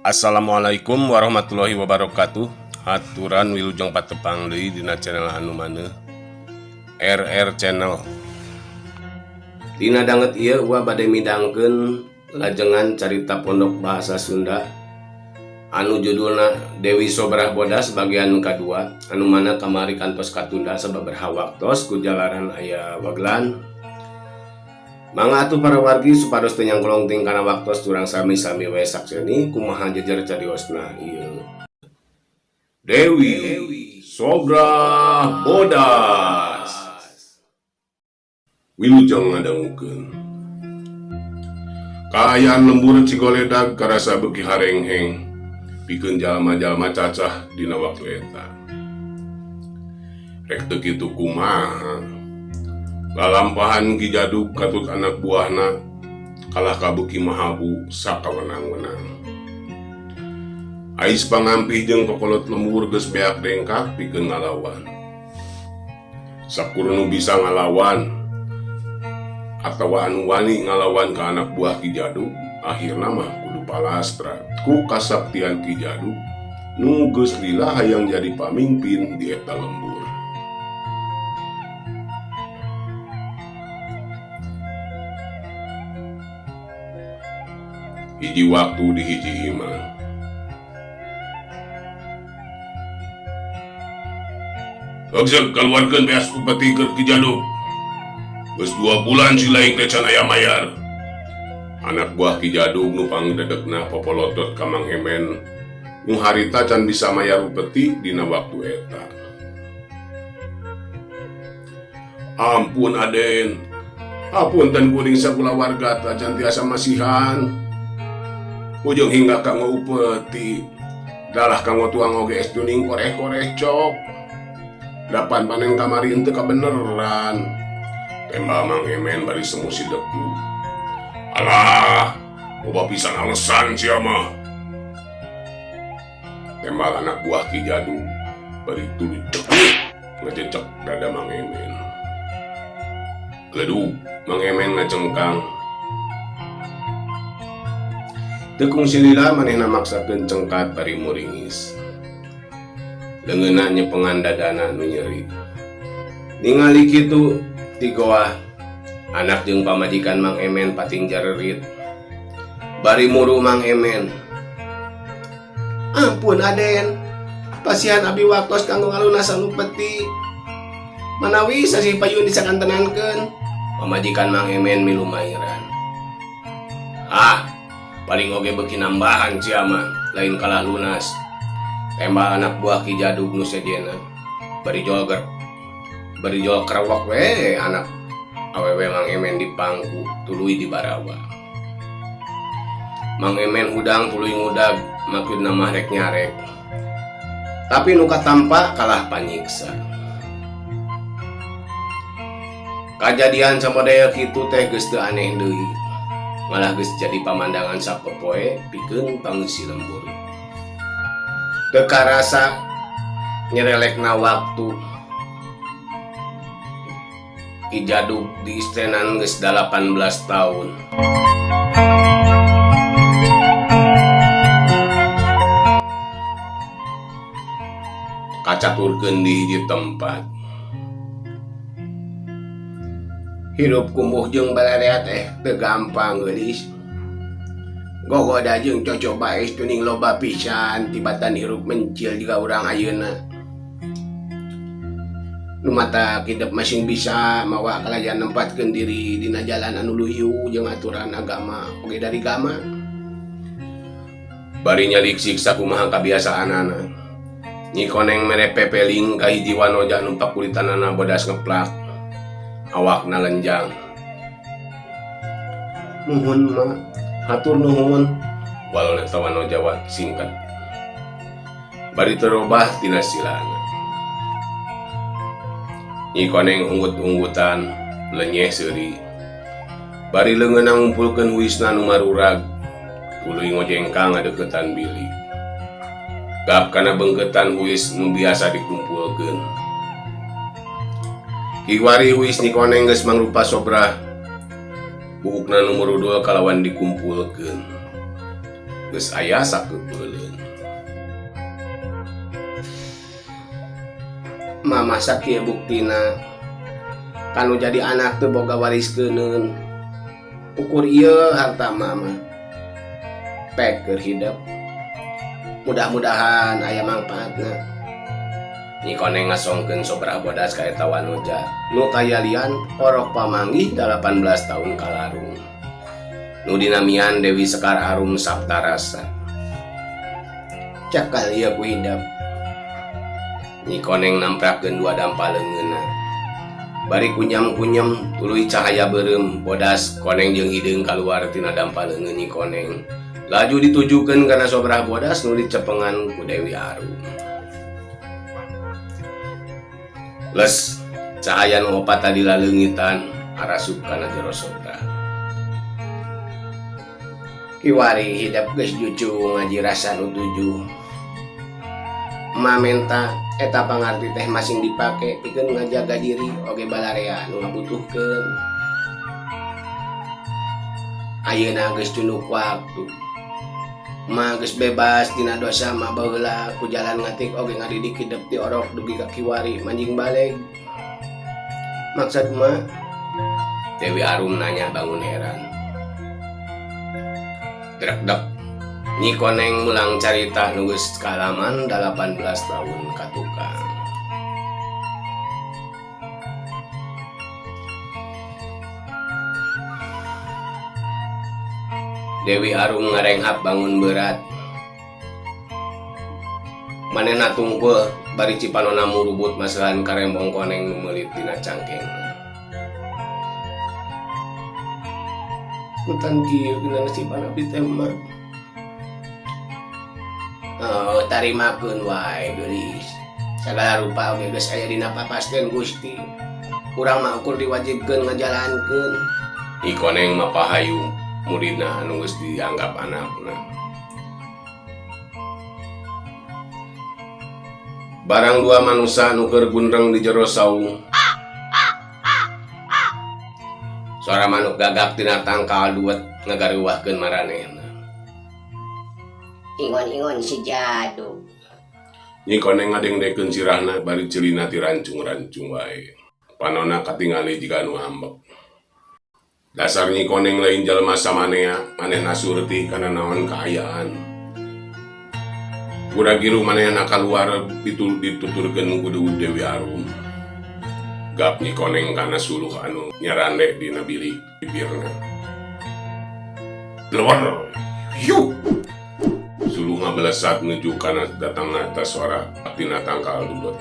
Assalamualaikum warahmatullahi wabarakatuh. Haturan wilujeng patepang deui dina channel anu maneh RR Channel. Dina danget ieu gua bade midangkeun lajengan carita pondok bahasa Sunda anu judulna Dewi Sobrah Bodas bagian kadua, anu mana kamari kantos katunda sababaraha waktos ku jalaran aya waglan. Mangga atuh para wargi supados teu nyangklongting kana waktos turang sami-sami we sakseni kumaha jejer cariosna ieu Dewi Sobrah Bodas. Wilujeng ngadangukeun. Kaayaan lembur Cigoledag karasa beuki harengheng pikeun jalma-jalma cacah dina waktu eta. Rek teu kitu kumaha lalampahan Ki Jaduk katut anak buahna kalah kabuki Mahabu sakawenang-wenang. Ais pangampih jeung kokolot lembur geus beak dengkak pikeun ngalawan. Sakurnu bisa ngalawan atawa anu wani ngalawan ka anak buah Ki Jaduk, akhirna mah kudu palastra ku kasaktian Ki Jaduk nu geus lila hayang jadi pamimpin di eta lembur. Hiji waktu di hiji imah Agseg kaluarkeun beas upeti keur Ki Jaduk. Geus 2 bulan si laing teh can aya mayar. Anak buah Ki Jaduk nu pangdedekna popolotot ka Mang Emen nu harita can bisa mayar upeti dina waktu eta. Ampun Aden, apunten kuring sakulawarga teh can tiasa masihan. Ujung hingga kanggo upeti dalah kanggo tuang oge es tuning koreh-koreh cok. Dapan panen kamari henteu kabeneran. Tembak Mang Emen bari semu si deku. Alah, loba pisan alesan sia mah. Tembak anak buah Ki Jaduk bari tuluy cekuk ngececek dada Mang Emen. Ledug Mang Emen ngacengkang. Tekung silila manehna maksakeun cengkat bari muringis. Leungeunna nyepengan dadana nu nyeri. Ningali kitu ti goah anak jeung pamajikan Mang Emen pating jarerit. Bari muru Mang Emen. Ampun Aden, pasihan abi waktos kanggo ngalunasan upeti. Manawi sasih payun disakantenankeun. Pamajikan Mang Emen milu mairan. Paling oge beuki nambahan sia mah lain kalah lunas. Tembak anak buah Ki Jaduk nu sejenna bari jol kerawak we anak awewe Mang Emen di pangku tuluy di barawa. Mang Emen hudang tuluy ngudag maksudna mah rek nyarek. Tapi nu katampa kalah panyiksa. Kajadian samadaya kitu teh geus teu aneh deui. Malah geus jadi pamandangan sapopoe pikeun pangeusi lembur. Teu karasa nyerelekna waktu Ki Jaduk di istenan geus 18 tahun. Kacaturkeun di hiji tempat. Hirup kumbuh jeung balerea teh teu gampang geulis. Gogoda jeung cocok bae tuning loba pisan tibatan hirup mencil jiga urang ayeuna. Nu mata kidep masing bisa mawa kalayan nempatkeun diri dina jalan anu luyu jeung aturan agama oge dari gama. Bari nyalik siksa kumaha kabiasaanana. Nyi koneng mere pepeling ka hiji wanoja nu pakulitanana bodas ngeplak. Awakna lenjang. Nuhun mah, hatur nuhun. Walona tawano Jawa singkat. Bari terobah tina silana. Nyi koneng unggut-unggutan lenyeh seuri. Bari leungeunna ngumpulkeun huisna nu marurag. Tuluy ngojengkang ngadeuketan bilik. Gap kana beungkeutan huis nu biasa dikumpulkeun. Kiwari huis Nyi koneng geus mangrupa sobrah. Buukna nomor 2 kalawan dikumpulkeun. geus aya sakeupeuleuh. Mama sakieu buktina kanu jadi anak teu boga wariskeun. Ukur ieu harta mama pek keur hidup. Mudah-mudahan aya mangpaatna. Nyi koneng ngasongkeun Sobra bodas ka eta wanoja nu tayalian orok pamanggih 18 tahun kalarung. Nu dinamian Dewi Sekar Arum Saptarasa. Cakal ieu ku hidep. Nyi koneng namprakeun dua dampal leungeunna. Bari kunyam-kunyam tuluy cahaya beureum bodas koneng jeung hideung kaluar tina dampal leungeun Nyi koneng. Laju ditujukeun kana Sobra bodas nu dicepengan ku Dewi Arum. Les cahaya nu opat tadi laleungitan arasup kana jero Sobra. Kiwari hidap geus jucu ngaji rasa nu tujuh. Mamenta eta pangarti teh masing dipake pikeun ngajaga diri oge balarea nu ngabutuhkeun. Ayeuna geus tunduk waktu. Ma geus bebas tina dosa mah baheula ku jalan ngatik oge ngadidik hidup ti orok dugi ka kiwari manjing baleg. Maksud mah Dewi Arum nanya bangun heran. Dek Nyi koneng mulang carita nu geus kalaman 18 tahun ka tukang. Dewi Arum ngarenghap bangun berat. Manehna tungkul bari cipanonna murubut masahan karembong koneng nu meulit dina cangkeng. Kutan kieu dina nasiban abdi teh mah. Oh, tarimakeun wae geulis. Sagala rupa oge geus aya dina papaskeun Gusti. Urang mah ukur diwajibkeun ngajalankeun. Nyi koneng mah pahayu muridna anu geus dianggap anakna. Barang dua manusia nu keur gunreng di jero saung. Suara manuk gagak tina tangkal duet ngagaruwahkeun maranehna. Ingon-ingon si Jaduk. Nyi koneng ngadengdekeun sirahna bari ceulina ti rancung-rancung wae. Panonna katingali jiga nu ambek. Dasar Nyi koneng lain jalma samanea, manehna surti kana naon kaayaan. Gura-giru manehna kaluar dituturkeun ku Dewi Arum. Gap Nyi koneng kana suluh anu nyarande dina bilik bibirna. Luar, yuk! Suluh ngabalesat menuju kana datangna ta suara tina tangkal dulet.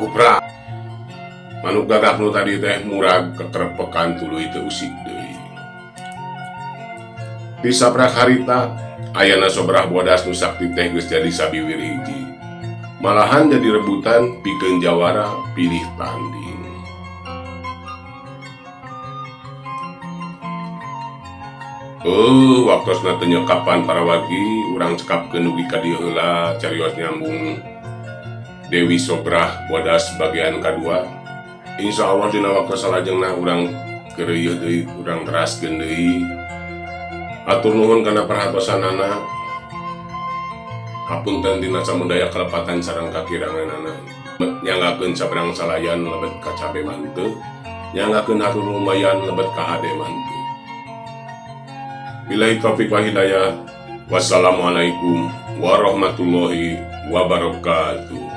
Kupra manuk gagak nu tadi teh murag kekerepekan tuluy teu usik deui. Di sabrak harita ayana Sobra bodas nu sakti teh geus jadi sabiwir hiji. Malahan jadi rebutan pikeun jawara pilih tanding. Waktosna teu nyekapan para wargi urang cekapkeun ugi ka dieu heula carios nyambung Dewi Sobra bodas bagian kadua. Insya Allah dina waktu salajengna urang keureuh deui urang teraskeun deui. Atur nuhun kana perhatosanana. Hapunten dina samudaya kalepatan sareng kakiranganana. Nyanggakeun sabrang salayan lebet ka cabe manteu, nyanggakeun hatur lumayan lebet ka hade manteu. Billahi taufik wal hidayah. Wassalamualaikum warahmatullahi wabarakatuh.